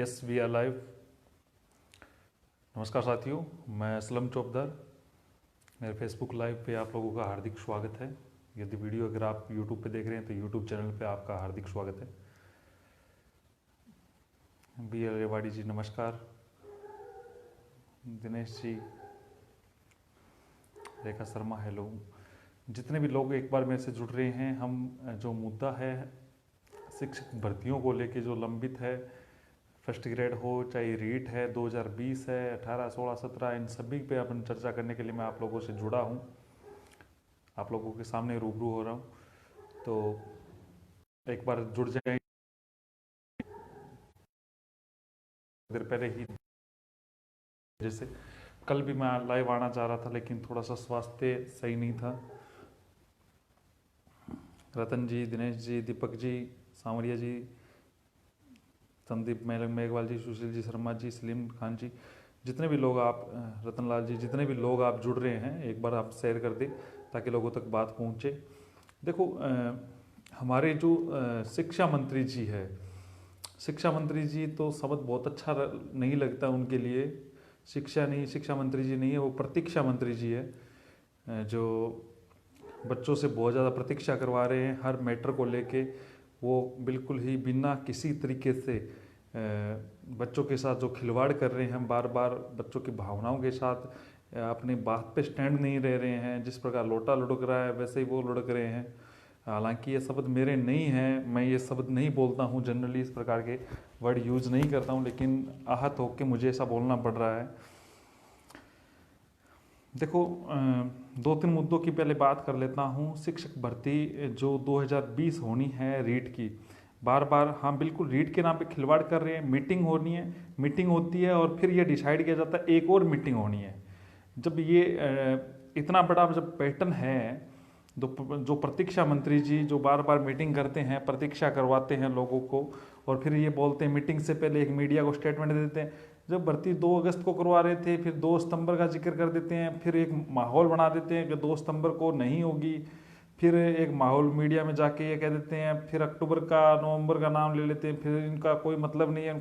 Yes we are live. नमस्कार साथियों, मैं असलम चौबदार। मेरे फेसबुक लाइव पे आप लोगों का हार्दिक स्वागत है। यदि वीडियो अगर आप यूट्यूब पे देख रहे हैं तो यूट्यूब चैनल पे आपका हार्दिक स्वागत है। बी एल रेवाड़ी जी नमस्कार, दिनेश जी, रेखा शर्मा हेलो। जितने भी लोग एक बार मेरे से जुड़ रहे हैं, हम जो मुद्दा है शिक्षक भर्तियों को लेके जो लंबित है, फर्स्ट ग्रेड हो चाहे रीट है, 2020 है, 18, 16, 17, इन सभी पे अपन चर्चा करने के लिए मैं आप लोगों से जुड़ा हूँ, आप लोगों के सामने रूबरू हो रहा हूँ। तो एक बार जुड़ जाए। देर पहले ही जैसे कल भी मैं लाइव आना चाह रहा था, लेकिन थोड़ा सा स्वास्थ्य सही नहीं था। रतन जी, दिनेश जी, दीपक जी, सांवरिया जी, संदीप मेघवाल जी, सुशील जी, शर्मा जी, सलीम खान जी, जितने भी लोग आप, रतनलाल जी, जितने भी लोग आप जुड़ रहे हैं, एक बार आप शेयर कर दें ताकि लोगों तक बात पहुंचे। देखो, हमारे जो शिक्षा मंत्री जी है, शिक्षा मंत्री जी तो शब्द बहुत अच्छा नहीं लगता उनके लिए। शिक्षा नहीं, शिक्षा मंत्री जी नहीं है, वो प्रतीक्षा मंत्री जी है, जो बच्चों से बहुत ज़्यादा प्रतीक्षा करवा रहे हैं हर मैटर को लेके। वो बिल्कुल ही बिना किसी तरीके से बच्चों के साथ जो खिलवाड़ कर रहे हैं, बार बार बच्चों की भावनाओं के साथ अपनी बात पे स्टैंड नहीं रह रहे हैं। जिस प्रकार लोटा लुढ़क रहा है वैसे ही वो लुढ़क रहे हैं। हालांकि ये शब्द मेरे नहीं हैं, मैं ये शब्द नहीं बोलता हूँ, जनरली इस प्रकार के वर्ड यूज़ नहीं करता हूँ, लेकिन आहत होकर मुझे ऐसा बोलना पड़ रहा है। देखो, 2-3 मुद्दों की पहले बात कर लेता हूँ। शिक्षक भर्ती जो 2020 होनी है रीट की, बार बार हम बिल्कुल रीट के नाम पे खिलवाड़ कर रहे हैं। मीटिंग होनी है, मीटिंग होती है और फिर ये डिसाइड किया जाता है एक और मीटिंग होनी है। जब ये इतना बड़ा जब पैटर्न है, जो प्रतीक्षा मंत्री जी जो बार बार मीटिंग करते हैं, प्रतीक्षा करवाते हैं लोगों को, और फिर ये बोलते हैं मीटिंग से पहले एक मीडिया को स्टेटमेंट देते हैं। जब भर्ती 2 अगस्त को करवा रहे थे, फिर 2 सितंबर का जिक्र कर देते हैं, फिर एक माहौल बना देते हैं कि 2 सितंबर को नहीं होगी, फिर एक माहौल मीडिया में जाके ये कह देते हैं, फिर अक्टूबर का, नवंबर का नाम ले लेते हैं। फिर इनका कोई मतलब नहीं है,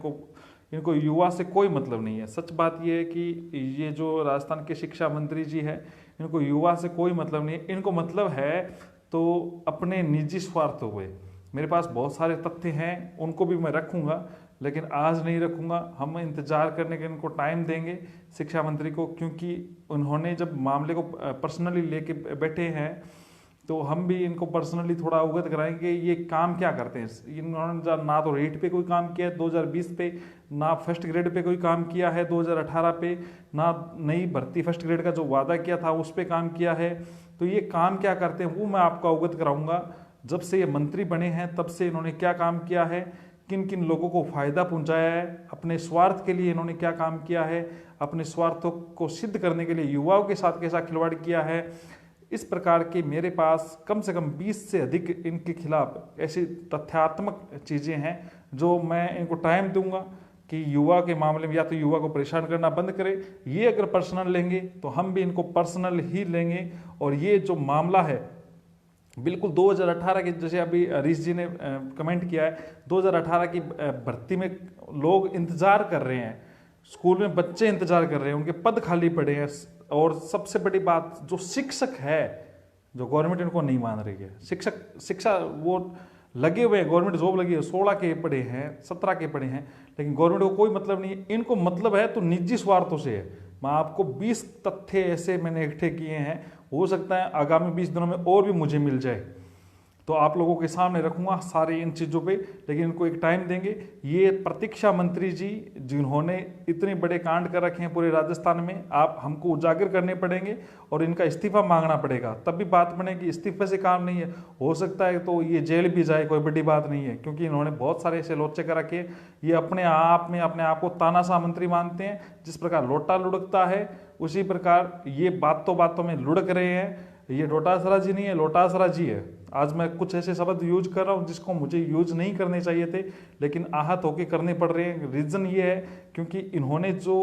इनको युवा से कोई मतलब नहीं है। सच बात ये है कि ये जो राजस्थान के शिक्षा मंत्री जी है, इनको युवा से कोई मतलब नहीं है। इनको मतलब है तो अपने निजी स्वार्थ हुए। मेरे पास बहुत सारे तथ्य हैं, उनको भी मैं रखूंगा, लेकिन आज नहीं रखूंगा। हम इंतजार करने के इनको टाइम देंगे शिक्षा मंत्री को, क्योंकि उन्होंने जब मामले को पर्सनली लेके बैठे हैं तो हम भी इनको पर्सनली थोड़ा अवगत कराएंगे ये काम क्या करते हैं। इन्होंने ना तो रेट पे कोई काम किया है 2020 पे, ना फर्स्ट ग्रेड पे कोई काम किया है 2018 पे, ना नई भर्ती फर्स्ट ग्रेड का जो वादा किया था उस पर काम किया है। तो ये काम क्या करते हैं वो मैं आपको अवगत कराऊंगा। जब से ये मंत्री बने हैं तब से इन्होंने क्या काम किया है, किन किन लोगों को फायदा पहुंचाया है, अपने स्वार्थ के लिए इन्होंने क्या काम किया है, अपने स्वार्थों को सिद्ध करने के लिए युवाओं के साथ कैसा खिलवाड़ किया है। इस प्रकार के मेरे पास कम से कम 20 से अधिक इनके खिलाफ ऐसी तथ्यात्मक चीज़ें हैं जो मैं इनको टाइम दूंगा कि युवा के मामले में या तो युवा को परेशान करना बंद करें। ये अगर पर्सनल लेंगे तो हम भी इनको पर्सनल ही लेंगे। और ये जो मामला है बिल्कुल 2018 के, जैसे अभी हरीश जी ने कमेंट किया है, 2018 की भर्ती में लोग इंतजार कर रहे हैं, स्कूल में बच्चे इंतजार कर रहे हैं, उनके पद खाली पड़े हैं। और सबसे बड़ी बात, जो शिक्षक है, जो गवर्नमेंट इनको नहीं मान रही है, शिक्षा वो लगे हुए हैं, गवर्नमेंट जॉब लगी है, 16 के पड़े हैं, 17 के पड़े हैं, लेकिन गवर्नमेंट को कोई मतलब नहीं है। इनको मतलब है तो निजी स्वार्थों से है। मैं आपको 20 तथ्य ऐसे मैंने इकट्ठे किए हैं, हो सकता है आगामी 20 दिनों में और भी मुझे मिल जाए तो आप लोगों के सामने रखूंगा सारे इन चीज़ों पे, लेकिन इनको एक टाइम देंगे। ये प्रतीक्षा मंत्री जी जिन्होंने इतने बड़े कांड कर रखे हैं पूरे राजस्थान में, आप हमको उजागर करने पड़ेंगे और इनका इस्तीफा मांगना पड़ेगा, तब भी बात बनेगी। इस्तीफे से काम नहीं है, हो सकता है तो ये जेल भी जाए, कोई बड़ी बात नहीं है, क्योंकि इन्होंने बहुत सारे ऐसे लोचे कर रखे हैं। ये अपने आप को तानाशाह मंत्री मानते हैं। जिस प्रकार लोटा लुढ़कता है उसी प्रकार ये बातों में लुढ़क रहे हैं। ये लोटासरा जी नहीं है, लोटासरा जी है। आज मैं कुछ ऐसे शब्द यूज कर रहा हूँ जिसको मुझे यूज नहीं करने चाहिए थे, लेकिन आहत होके करने पड़ रहे हैं। रीज़न ये है क्योंकि इन्होंने जो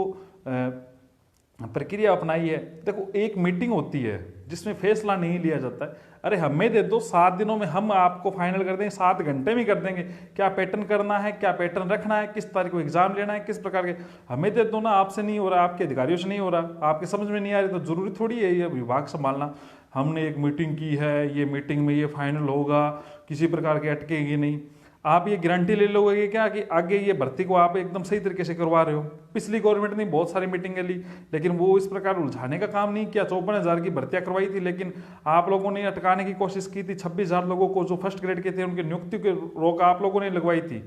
प्रक्रिया अपनाई है। देखो, एक मीटिंग होती है जिसमें फैसला नहीं लिया जाता है। अरे हमें दे दो, 7 दिनों में हम आपको फाइनल कर देंगे, 7 घंटे में कर देंगे। क्या पैटर्न करना है, क्या पैटर्न रखना है, किस तारीख को एग्जाम लेना है, किस प्रकार के, हमें दे दो ना। आपसे नहीं हो रहा, आपके अधिकारियों से नहीं हो रहा, आपके समझ में नहीं आ रही, तो जरूरी थोड़ी है ये विभाग संभालना। हमने एक मीटिंग की है, ये मीटिंग में ये फाइनल होगा, किसी प्रकार की अटकेगी नहीं। आप ये गारंटी ले लोगे क्या कि आगे ये भर्ती को आप एकदम सही तरीके से करवा रहे हो? पिछली गवर्नमेंट ने बहुत सारी मीटिंगें ली, लेकिन वो इस प्रकार उलझाने का काम नहीं किया। 54,000 की भर्तियां करवाई थी, लेकिन आप लोगों ने अटकाने की कोशिश की थी। 26,000 लोगों को जो फर्स्ट ग्रेड के थे उनकी नियुक्ति की रोक आप लोगों ने लगवाई थी।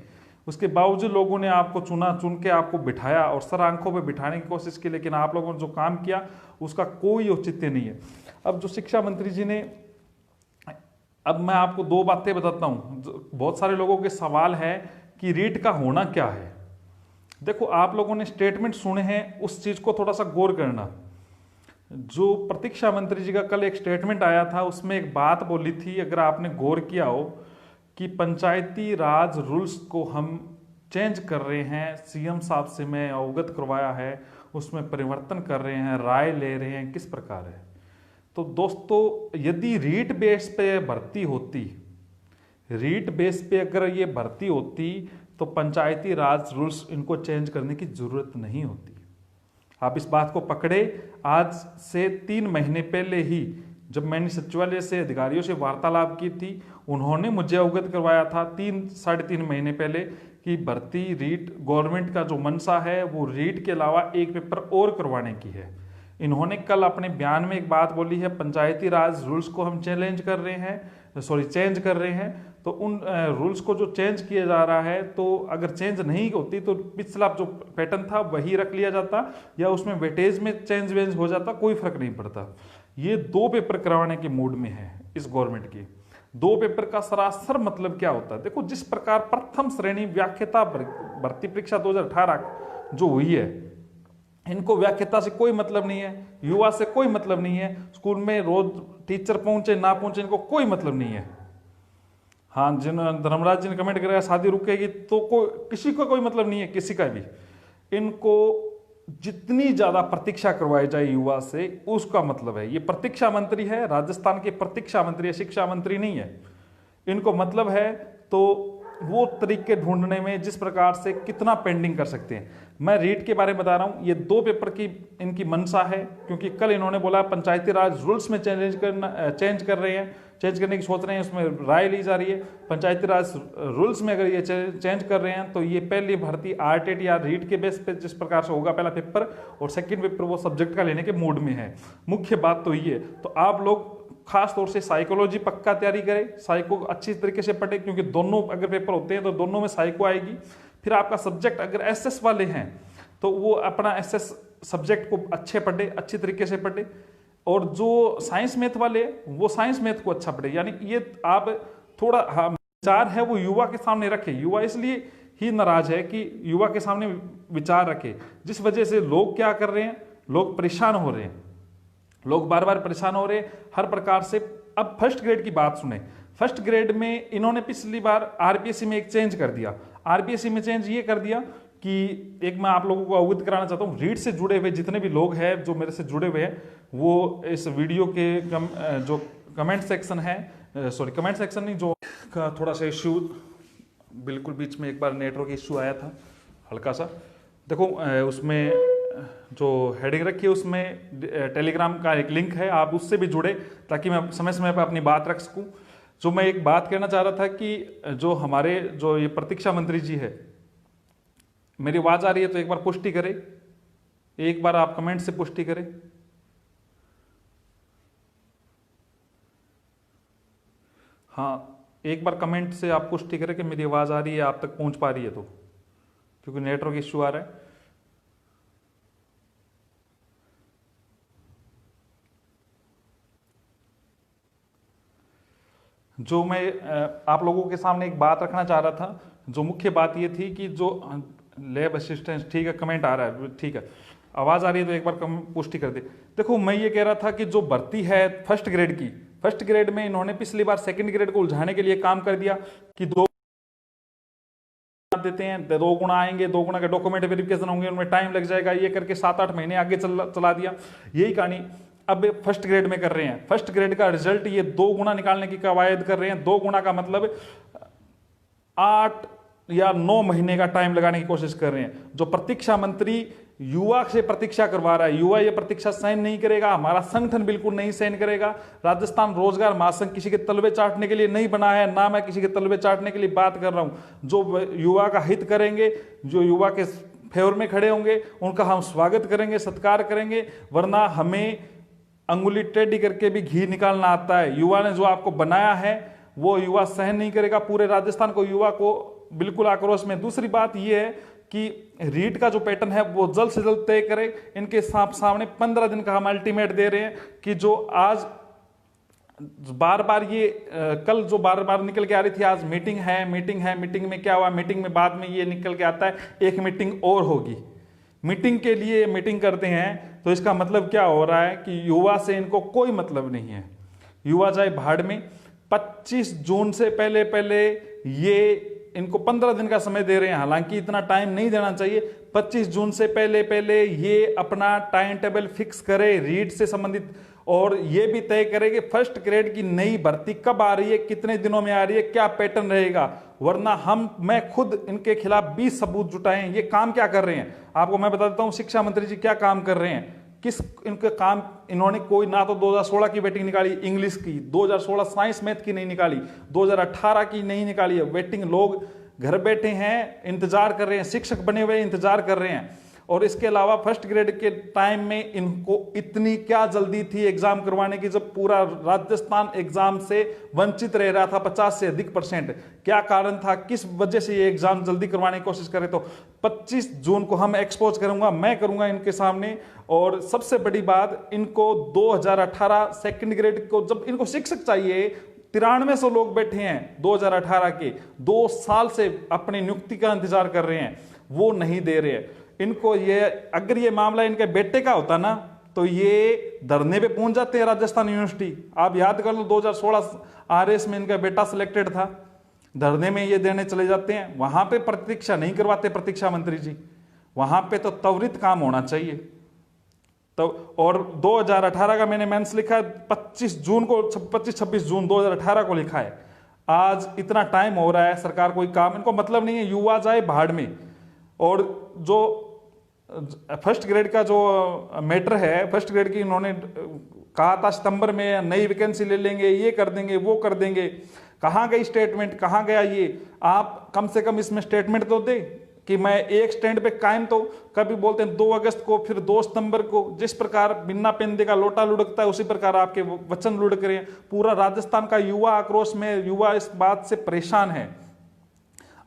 उसके बावजूद लोगों ने आपको चुन के आपको बिठाया और सर आंखों पर बिठाने की कोशिश की, लेकिन आप लोगों ने जो काम किया उसका कोई औचित्य नहीं है। अब जो शिक्षा मंत्री जी ने, अब मैं आपको 2 बातें बताता हूं। बहुत सारे लोगों के सवाल है कि रीट का होना क्या है। देखो, आप लोगों ने स्टेटमेंट सुने हैं, उस चीज को थोड़ा सा गौर करना। जो प्रतीक्षा मंत्री जी का कल एक स्टेटमेंट आया था, उसमें एक बात बोली थी, अगर आपने गौर किया हो, कि पंचायती राज रूल्स को हम चेंज कर रहे हैं, सीएम साहब से मैं अवगत करवाया है, उसमें परिवर्तन कर रहे हैं, राय ले रहे हैं, किस प्रकार है। तो दोस्तों, यदि रीट बेस पे भर्ती होती, रीट बेस पे अगर ये भर्ती होती, तो पंचायती राज रूल्स इनको चेंज करने की जरूरत नहीं होती। आप इस बात को पकड़े। आज से 3 महीने पहले ही जब मैंने सचिवालय से अधिकारियों से वार्तालाप की थी, उन्होंने मुझे अवगत करवाया था 3-3.5 महीने पहले कि भर्ती रीट, गवर्नमेंट का जो मनसा है वो रीट के अलावा एक पेपर और करवाने की है। इन्होंने कल अपने बयान में एक बात बोली है, पंचायती राज रूल्स को हम चेंज कर रहे हैं। तो उन रूल्स को जो चेंज किया जा रहा है, तो अगर चेंज नहीं होती तो पिछला जो पैटर्न था वही रख लिया जाता, या उसमें वेटेज में चेंज वेंज हो जाता, कोई फर्क नहीं पड़ता। ये 2 पेपर करवाने के मूड में है इस गवर्नमेंट की। 2 पेपर का सरासर मतलब क्या होता है? देखो, जिस प्रकार प्रथम श्रेणी व्याख्याता भर्ती परीक्षा 2018 जो हुई है, इनको व्याख्याता से कोई मतलब नहीं है, युवा से कोई मतलब नहीं है, स्कूल में रोज टीचर पहुंचे ना पहुंचे इनको कोई मतलब नहीं है। हाँ, जिन धर्मराज जी ने कमेंट कराया शादी रुकेगी, तो किसी को कोई मतलब नहीं है, किसी का भी। इनको जितनी ज्यादा प्रतीक्षा करवाई जाए युवा से, उसका मतलब है। ये प्रतीक्षा मंत्री है, राजस्थान के प्रतीक्षा मंत्री है, शिक्षा मंत्री नहीं है। इनको मतलब है तो वो तरीके ढूंढने में जिस प्रकार से कितना पेंडिंग कर सकते हैं। मैं रीट के बारे में बता रहा हूं, ये 2 पेपर की इनकी मंशा है, क्योंकि कल इन्होंने बोला पंचायती राज रूल्स में चेंज करने की सोच रहे हैं, उसमें राय ली जा रही है। पंचायती राज रूल्स में अगर ये चेंज कर रहे हैं, तो ये पहली भर्ती आरटेट या रीट के बेस पे जिस प्रकार से होगा पहला पेपर, और सेकंड पेपर वो सब्जेक्ट का लेने के मूड में है। मुख्य बात तो ये, तो आप लोग खास तौर से साइकोलॉजी पक्का तैयारी करें, साइको अच्छी तरीके से पढ़े, क्योंकि दोनों अगर पेपर होते हैं तो दोनों में साइको आएगी। फिर आपका सब्जेक्ट अगर एसएस वाले हैं तो वो अपना एसएस सब्जेक्ट को अच्छे तरीके से पढ़े, और जो साइंस मैथ वाले वो साइंस मैथ को अच्छा पढ़े। यानी ये आप थोड़ा, हाँ, विचार है वो युवा के सामने रखे। युवा इसलिए ही नाराज है कि युवा के सामने विचार रखे, जिस वजह से लोग क्या कर रहे हैं, लोग परेशान हो रहे हैं, लोग बार बार परेशान हो रहे हैं हर प्रकार से। अब फर्स्ट ग्रेड की बात सुने। फर्स्ट ग्रेड में इन्होंने पिछली बार आरपीएससी में एक चेंज कर दिया। आरपीएससी में चेंज ये कर दिया कि एक मैं आप लोगों को अवगत कराना चाहता हूँ, रीट से जुड़े हुए जितने भी लोग हैं जो मेरे से जुड़े हुए हैं, वो इस वीडियो के जो कमेंट सेक्शन है, कमेंट सेक्शन नहीं, जो थोड़ा सा इश्यू, बिल्कुल बीच में एक बार नेटवर्क इश्यू आया था हल्का सा। देखो, उसमें जो हेडिंग रखी है उसमें टेलीग्राम का एक लिंक है, आप उससे भी जुड़े ताकि मैं समय समय पर अपनी बात रख सकूं। जो मैं एक बात कहना चाह रहा था कि जो हमारे जो ये प्रतीक्षा मंत्री जी है, मेरी आवाज आ रही है तो एक बार पुष्टि करें, एक बार आप कमेंट से पुष्टि करें। हाँ, एक बार कमेंट से आप पुष्टि करें कि मेरी आवाज आ रही है, आप तक पहुंच पा रही है, तो क्योंकि नेटवर्क इश्यू आ रहा है। जो मैं आप लोगों के सामने एक बात रखना चाह रहा था, जो मुख्य बात ये थी कि जो लैब असिस्टेंट, ठीक है, कमेंट आ रहा है, ठीक है, आवाज आ रही है तो एक बार पुष्टि कर दे। देखो, मैं ये कह रहा था कि जो भर्ती है फर्स्ट ग्रेड की, फर्स्ट ग्रेड में इन्होंने पिछली बार सेकंड ग्रेड को उलझाने के लिए काम कर दिया कि 2 देते हैं, 2 गुना आएंगे, 2 गुना के डॉक्यूमेंट वेरिफिकेशन होंगे, उनमें टाइम लग जाएगा, ये करके 7-8 महीने आगे चला दिया। यही कहानी अब फर्स्ट ग्रेड में कर रहे हैं। फर्स्ट ग्रेड का रिजल्ट ये 2 गुना निकालने की कवायद कर रहे हैं। 2 गुना का मतलब 8 या 9 महीने का टाइम लगाने की कोशिश कर रहे हैं। जो प्रतीक्षा मंत्री युवा से प्रतीक्षा करवा रहा है, युवा ये प्रतीक्षा सहन नहीं करेगा, हमारा संगठन बिल्कुल नहीं सहन करेगा। राजस्थान रोजगार महासंघ किसी के तलवे चाटने के लिए नहीं बना है, ना मैं किसी के तलवे चाटने के लिए बात कर रहा हूं। जो युवा का हित करेंगे, जो युवा के फेवर में खड़े होंगे, उनका हम स्वागत करेंगे, सत्कार करेंगे। वरना हमें अंगुली टेढ़ी करके भी घी निकालना आता है। युवा ने जो आपको बनाया है वो युवा सहन नहीं करेगा। पूरे राजस्थान को, युवा को बिल्कुल आक्रोश में। दूसरी बात यह है कि रीट का जो पैटर्न है वो जल्द से जल्द तय करे। इनके सामने 15 दिन का हम अल्टीमेट दे रहे हैं कि जो आज बार बार ये कल जो बार बार निकल के आ रही थी, आज मीटिंग है, मीटिंग में क्या हुआ, मीटिंग में बाद में ये निकल के आता है एक मीटिंग और होगी। मीटिंग के लिए मीटिंग करते हैं तो इसका मतलब क्या हो रहा है कि युवा से इनको कोई मतलब नहीं है। युवा जाए भाड़ में। 25 जून से पहले ये इनको 15 दिन का समय दे रहे हैं, हालांकि इतना टाइम नहीं देना चाहिए। 25 जून से पहले ये अपना टाइम टेबल फिक्स करे रीट से संबंधित, और ये भी तय करे कि फर्स्ट ग्रेड की नई भर्ती कब आ रही है, कितने दिनों में आ रही है, क्या पैटर्न रहेगा। वरना मैं खुद इनके खिलाफ 20 सबूत जुटाएं। ये काम क्या कर रहे हैं आपको मैं बता देता हूं। शिक्षा मंत्री जी क्या काम कर रहे हैं, किस इनके काम, इन्होंने कोई ना तो 2016 की वेटिंग निकाली इंग्लिश की, 2016 साइंस मैथ की नहीं निकाली, 2018 की नहीं निकाली है। वेटिंग लोग घर बैठे हैं, इंतजार कर रहे हैं, शिक्षक बने हुए इंतजार कर रहे हैं। और इसके अलावा फर्स्ट ग्रेड के टाइम में इनको इतनी क्या जल्दी थी एग्जाम करवाने की, जब पूरा राजस्थान एग्जाम से वंचित रह रहा था 50 से अधिक %। क्या कारण था, किस वजह से ये एग्जाम जल्दी करवाने की कोशिश करे। तो 25 जून को हम एक्सपोज करूंगा, मैं करूंगा इनके सामने। और सबसे बड़ी बात, इनको 2018 सेकंड ग्रेड को जब इनको शिक्षक चाहिए, 9300 लोग बैठे हैं 2018 के, 2 साल से अपनी नियुक्ति का इंतजार कर रहे हैं, वो नहीं दे रहे हैं इनको। ये अगर ये मामला इनके बेटे का होता ना तो ये धरने पे पहुंच जाते हैं राजस्थान यूनिवर्सिटी। आप याद कर लो 2016 आरएस में इनका बेटा सिलेक्टेड था, धरने में ये देने चले जाते हैं। वहां पे प्रतीक्षा नहीं करवाते प्रतीक्षा मंत्री जी, वहां पे तो त्वरित काम होना चाहिए। तो और 2018 का मैंने मेंस लिखा है 25 जून को, 25-26 जून 2018 को लिखा है। आज इतना टाइम हो रहा है, सरकार कोई काम, इनको मतलब नहीं है। युवा जाए भाड़ में। और जो फर्स्ट ग्रेड का जो मैटर है, फर्स्ट ग्रेड की इन्होंने कहा था सितंबर में नई वैकेंसी ले लेंगे, ये कर देंगे, वो कर देंगे। कहाँ गई स्टेटमेंट, कहाँ गया ये? आप कम से कम इसमें स्टेटमेंट तो दे कि मैं एक स्टैंड पे कायम। तो कभी बोलते हैं 2 अगस्त को, फिर 2 सितंबर को। जिस प्रकार बिन्ना पेंदे का लोटा लुढ़कता है उसी प्रकार आपके वचन लुढ़क रहे हैं। पूरा राजस्थान का युवा आक्रोश में, युवा इस बात से परेशान है।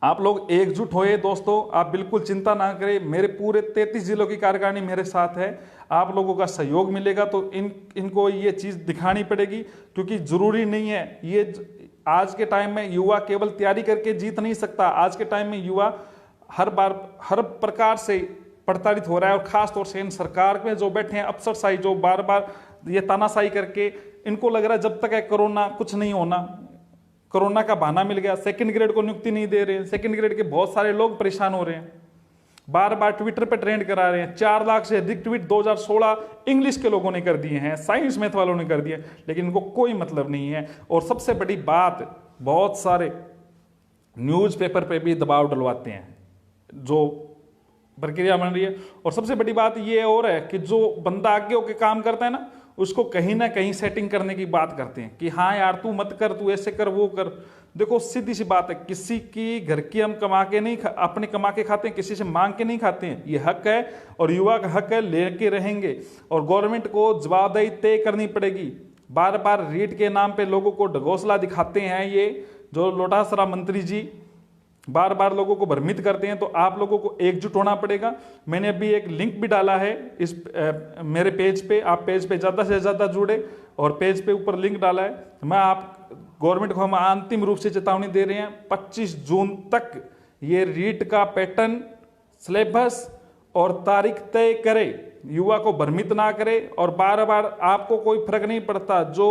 आप लोग एकजुट होए दोस्तों, आप बिल्कुल चिंता ना करें। मेरे पूरे 33 जिलों की कार्यकारिणी मेरे साथ है। आप लोगों का सहयोग मिलेगा तो इनको ये चीज़ दिखानी पड़ेगी, क्योंकि जरूरी नहीं है ये। आज के टाइम में युवा केवल तैयारी करके जीत नहीं सकता। आज के टाइम में युवा हर बार हर प्रकार से प्रताड़ित हो रहा है। और खास तौर से इन सरकार में जो बैठे हैं अफसरशाही, जो बार बार ये तानाशाही करके, इनको लग रहा है जब तक है कोरोना कुछ नहीं होना। कोरोना का बहाना मिल गया, सेकंड ग्रेड को नियुक्ति नहीं दे रहे हैं। सेकंड ग्रेड के बहुत सारे लोग परेशान हो रहे हैं, बार बार ट्विटर पे ट्रेंड करा रहे हैं। 4 लाख से अधिक ट्वीट 2016 इंग्लिश के लोगों ने कर दिए हैं, साइंस मैथ वालों ने कर दिए, लेकिन इनको कोई मतलब नहीं है। और सबसे बड़ी बात, बहुत सारे न्यूज़पेपर पे भी दबाव डलवाते हैं, जो प्रक्रिया बन रही है। और सबसे बड़ी बात ये और है कि जो बंदा आगे होकर काम करता है ना, उसको कहीं ना कहीं सेटिंग करने की बात करते हैं कि हाँ यार तू मत कर, तू ऐसे कर, वो कर। देखो सीधी सी बात है, किसी की घर की हम कमा के नहीं अपने कमा के खाते हैं, किसी से मांग के नहीं खाते हैं। ये हक है और युवा का हक है, लेके रहेंगे। और गवर्नमेंट को जवाबदेही तय करनी पड़ेगी। बार बार रीट के नाम पे लोगों को ढगोसला दिखाते हैं ये जो लोटासरा मंत्री जी, बार बार लोगों को भ्रमित करते हैं। तो आप लोगों को एकजुट होना पड़ेगा। मैंने अभी एक लिंक भी डाला है इस मेरे पेज पे, आप पेज पे ज़्यादा से ज़्यादा जुड़े, और पेज पे ऊपर लिंक डाला है। मैं आप गवर्नमेंट को हम अंतिम रूप से चेतावनी दे रहे हैं, 25 जून तक ये रीट का पैटर्न, सिलेबस और तारीख तय करे, युवा को भ्रमित ना करे। और बार बार आपको कोई फर्क नहीं पड़ता, जो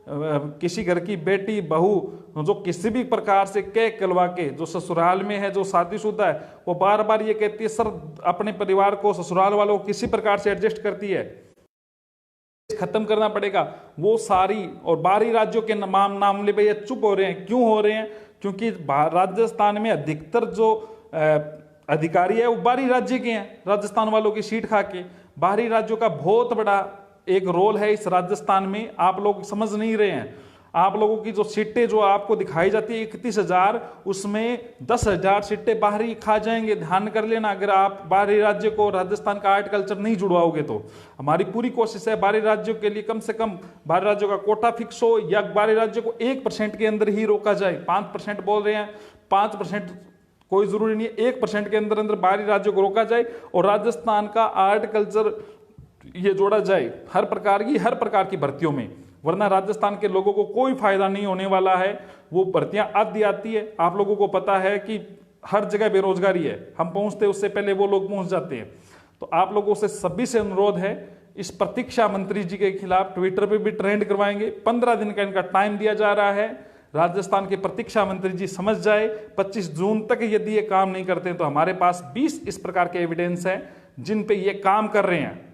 किसी घर की बेटी बहू जो किसी भी प्रकार से केक कलवा के, जो ससुराल में है, जो शादीशुदा है, वो बार बार ये कहती है सर अपने परिवार को, ससुराल वालों को किसी प्रकार से एडजस्ट करती है, खत्म करना पड़ेगा, वो सारी और बाहरी राज्यों के मामले पे ये चुप हो रहे हैं। क्यों हो रहे हैं? क्योंकि राजस्थान में अधिकतर जो अधिकारी है वो बाहरी राज्य के हैं, राजस्थान वालों की सीट खा के। बाहरी राज्यों का बहुत बड़ा एक रोल है इस राजस्थान में, आप लोग समझ नहीं रहे हैं। आप लोगों की जो सीटें जो आपको दिखाई जाती है 31,000, उसमें 10,000 सीटें बाहरी खा जाएंगे, ध्यान कर लेना। अगर आप बाहरी राज्य को राजस्थान का आर्ट कल्चर नहीं जुड़वाओगे तो हमारी पूरी कोशिश है बाहरी राज्यों के लिए कम से कम बाहरी राज्यों का कोटा फिक्स हो, या बाहरी राज्यों को 1% के अंदर ही रोका जाए। 5% बोल रहे हैं, 5% कोई जरूरी नहीं है, 1% के अंदर अंदर बाहरी राज्यों को रोका जाए और राजस्थान का आर्ट कल्चर ये जोड़ा जाए हर प्रकार की भर्तियों में, वरना राजस्थान के लोगों को कोई फायदा नहीं होने वाला है। वो भर्तियां आधी आती है, आप लोगों को पता है कि हर जगह बेरोजगारी है, हम पहुंचते उससे पहले वो लोग पहुंच जाते हैं। तो आप लोगों से सभी से अनुरोध है, इस प्रतीक्षा मंत्री जी के खिलाफ ट्विटर पे भी ट्रेंड करवाएंगे। 15 दिन का इनका टाइम दिया जा रहा है, राजस्थान के प्रतीक्षा मंत्री जी समझ जाए। 25 जून तक यदि ये काम नहीं करते तो हमारे पास 20 इस प्रकार के एविडेंस हैं जिन पे ये काम कर रहे हैं।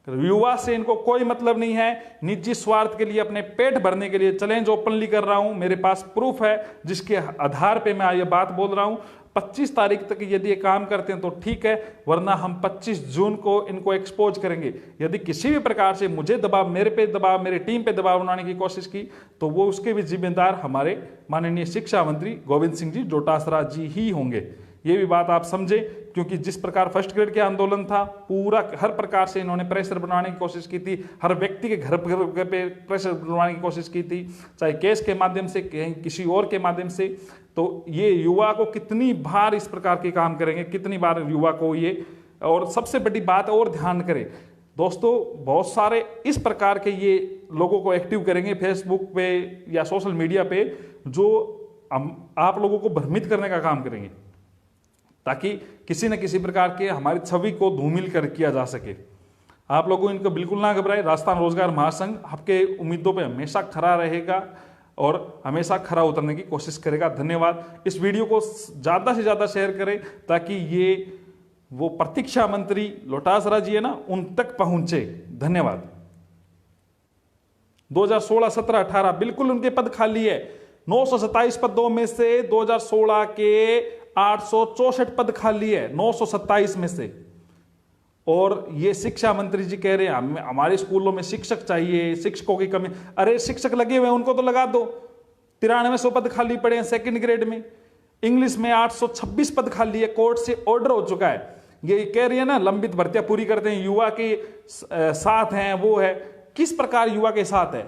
युवा से इनको कोई मतलब नहीं है, निजी स्वार्थ के लिए, अपने पेट भरने के लिए। चैलेंज ओपनली कर रहा हूं, मेरे पास प्रूफ है जिसके आधार पे मैं ये बात बोल रहा हूं। 25 तारीख तक यदि ये काम करते हैं तो ठीक है, वरना हम 25 जून को इनको एक्सपोज करेंगे। यदि किसी भी प्रकार से मुझे दबाव, मेरे पे दबाव, मेरे टीम पे दबाव बनाने की कोशिश की तो वो उसके भी जिम्मेदार हमारे माननीय शिक्षा मंत्री गोविंद सिंह जी डोटासरा जी ही होंगे। ये भी बात आप समझे, क्योंकि जिस प्रकार फर्स्ट ग्रेड के आंदोलन था, पूरा हर प्रकार से इन्होंने प्रेशर बनाने की कोशिश की थी, हर व्यक्ति के घर पे प्रेशर बनवाने की कोशिश की थी, चाहे केस के माध्यम से, किसी और के माध्यम से। तो ये युवा को कितनी बार इस प्रकार के काम करेंगे, कितनी बार युवा को ये। और सबसे बड़ी बात और ध्यान करें दोस्तों, बहुत सारे इस प्रकार के ये लोगों को एक्टिव करेंगे फेसबुक पे या सोशल मीडिया पे, जो आप लोगों को भ्रमित करने का काम करेंगे, ताकि किसी न किसी प्रकार के हमारी छवि को धूमिल कर किया जा सके। आप लोगों इनको बिल्कुल ना घबराए। राजस्थान रोजगार महासंघ आपके उम्मीदों पे हमेशा खरा रहेगा और हमेशा खरा उतरने की कोशिश करेगा। धन्यवाद। इस वीडियो को ज्यादा से ज्यादा शेयर करें ताकि ये वो प्रतीक्षा मंत्री डोटासरा जी है ना, उन तक पहुंचे। धन्यवाद। 2016, 17, 18 बिल्कुल उनके पद खाली है। 927 पदों में से 2016 के 864 पद खाली है 927 में से। और ये शिक्षा मंत्री जी कह रहे हैं हमारे स्कूलों में शिक्षक चाहिए, शिक्षकों की कमी। अरे शिक्षक लगे हुए हैं, उनको तो लगा दो। 9300 पद खाली पड़े हैं सेकंड ग्रेड में। इंग्लिश में 826 पद खाली है, कोर्ट से ऑर्डर हो चुका है। ये कह रही है ना लंबित भर्तियां पूरी करते हैं, युवा के साथ हैं, वो है। किस प्रकार युवा के साथ है,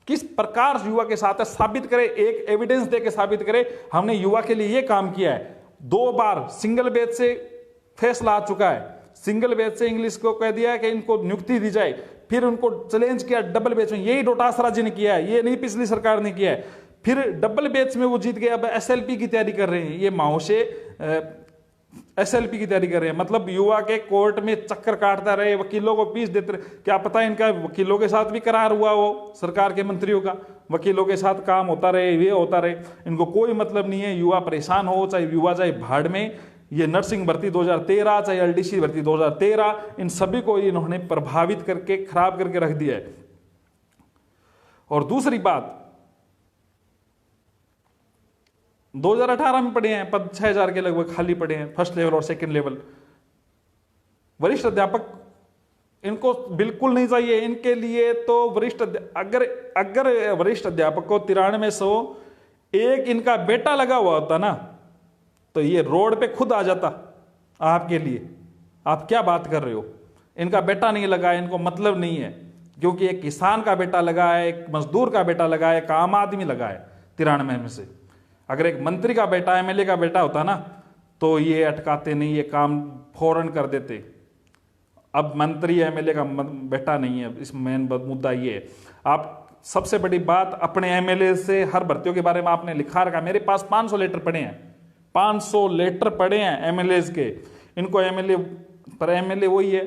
किस प्रकार युवा के साथ है, साबित करे, एक एविडेंस देके साबित करे हमने युवा के लिए ये काम किया है। 2 बार सिंगल बेंच से फैसला आ चुका है। सिंगल बेंच से इंग्लिश को कह दिया है कि इनको नियुक्ति दी जाए, फिर उनको चैलेंज किया डबल बेंच में, यही डोटासरा जी ने किया है, ये नहीं पिछली सरकार ने किया है। फिर डबल बेंच में वो जीत गए, अब एसएलपी की तैयारी कर रहे हैं। ये माओ से एसएलपी की तैयारी कर रहे हैं, मतलब युवा के कोर्ट में चक्कर काटता रहे, वकीलों को फीस देते रहे। क्या पता इनका वकीलों के साथ भी करार हुआ हो, सरकार के मंत्रियों का वकीलों के साथ काम होता रहे, ये होता रहे। इनको कोई मतलब नहीं है युवा परेशान हो, चाहे युवा जाए भाड़ में। ये नर्सिंग भर्ती 2013, चाहे एलडीसी भर्ती 2013, इन सभी को इन्होंने प्रभावित करके खराब करके रख दिया है। और दूसरी बात, 2018 में पढ़े हैं पद 6000 के लगभग खाली पड़े हैं, फर्स्ट लेवल और सेकंड लेवल। वरिष्ठ अध्यापक इनको बिल्कुल नहीं चाहिए। इनके लिए तो वरिष्ठ अगर वरिष्ठ अध्यापक को 9300 एक इनका बेटा लगा हुआ होता ना, तो ये रोड पे खुद आ जाता आपके लिए। आप क्या बात कर रहे हो? इनका बेटा नहीं लगा है, इनको मतलब नहीं है, क्योंकि एक किसान का बेटा लगा है, एक मजदूर का बेटा लगा है, एक आम आदमी लगा है 93 में से। अगर एक मंत्री का बेटा, एमएलए का बेटा होता ना, तो ये अटकाते नहीं, ये काम फौरन कर देते। अब मंत्री एमएलए का बेटा नहीं है, इस मेन मुद्दा ये है। आप सबसे बड़ी बात, अपने एमएलए से हर भर्तियों के बारे में आपने लिखा रखा। मेरे पास 500 लेटर पड़े हैं, 500 लेटर पड़े हैं एमएलए के। इनको एमएलए पर एमएलए वही है,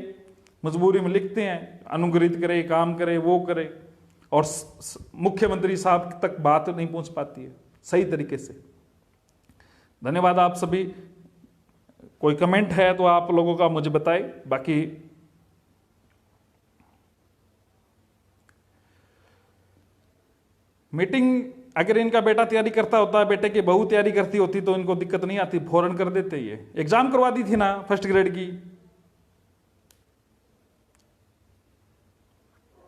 मजबूरी में लिखते हैं अनुग्रहित करे, काम करे, वो करे। और मुख्यमंत्री साहब तक बात नहीं पहुंच पाती है सही तरीके से। धन्यवाद आप सभी। कोई कमेंट है तो आप लोगों का मुझे बताएं। बाकी मीटिंग अगर इनका बेटा तैयारी करता होता, बेटे की बहू तैयारी करती होती तो इनको दिक्कत नहीं आती, फौरन कर देते। ये एग्जाम करवा दी थी ना फर्स्ट ग्रेड की।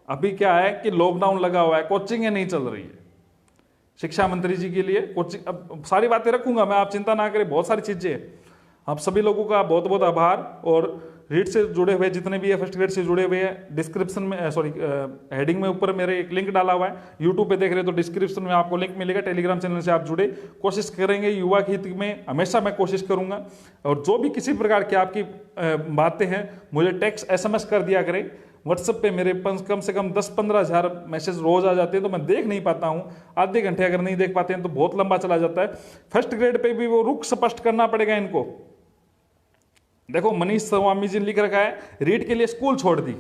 अभी क्या है कि लॉकडाउन लगा हुआ है, कोचिंग नहीं चल रही है। शिक्षा मंत्री जी के लिए कोचिंग, अब सारी बातें रखूंगा मैं, आप चिंता ना करें, बहुत सारी चीजें। आप सभी लोगों का बहुत बहुत आभार। और रीट से जुड़े हुए जितने भी है, फर्स्ट ग्रेड से जुड़े हुए हैं, डिस्क्रिप्शन में हेडिंग में ऊपर मेरे एक लिंक डाला हुआ है। यूट्यूब पे देख रहे हो तो डिस्क्रिप्शन में आपको लिंक मिलेगा। टेलीग्राम चैनल से आप जुड़े, कोशिश करेंगे युवा के हित में, हमेशा मैं कोशिश करूंगा। और जो भी किसी प्रकार की आपकी बातें हैं मुझे टेक्स्ट SMS कर दिया करें। व्हाट्सएप पे मेरे कम से कम 10-15 हज़ार मैसेज रोज आ जाते हैं, तो मैं देख नहीं पाता हूँ। आधे घंटे अगर नहीं देख पाते हैं तो बहुत लंबा चला जाता है। फर्स्ट ग्रेड पे भी वो रुख स्पष्ट करना पड़ेगा इनको। देखो मनीष स्वामी जी ने लिख रखा है, रीट के लिए स्कूल छोड़ दी।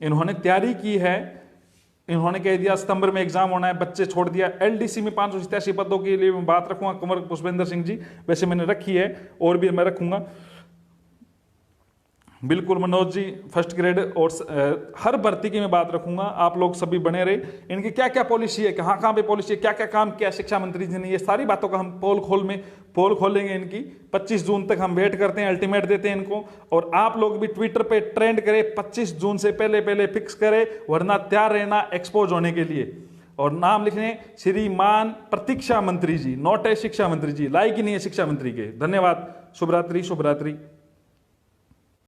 इन्होंने तैयारी की है, इन्होंने कह दिया सितंबर में एग्जाम होना है, बच्चे छोड़ दिया। LDC में 587 पदों के लिए मैं बात रखूंगा, कुंवर पुष्पेंद्र सिंह जी, वैसे मैंने रखी है और भी मैं रखूंगा बिल्कुल। मनोज जी फर्स्ट ग्रेड और हर भर्ती की मैं बात रखूंगा। आप लोग सभी बने रहे। इनकी क्या क्या पॉलिसी है, कहाँ कहाँ पे पॉलिसी है, क्या क्या काम किया शिक्षा मंत्री जी ने, ये सारी बातों का हम पोल खोलेंगे इनकी। 25 जून तक हम वेट करते हैं, अल्टीमेट देते हैं इनको। और आप लोग भी ट्विटर पे ट्रेंड करें, 25 जून से पहले फिक्स करें, वरना तैयार रहना एक्सपोज होने के लिए। और नाम लिखने श्रीमान प्रतीक्षा मंत्री जी, नोट है शिक्षा मंत्री जी, लायक ही नहीं है शिक्षा मंत्री के। धन्यवाद। शुभ रात्रि।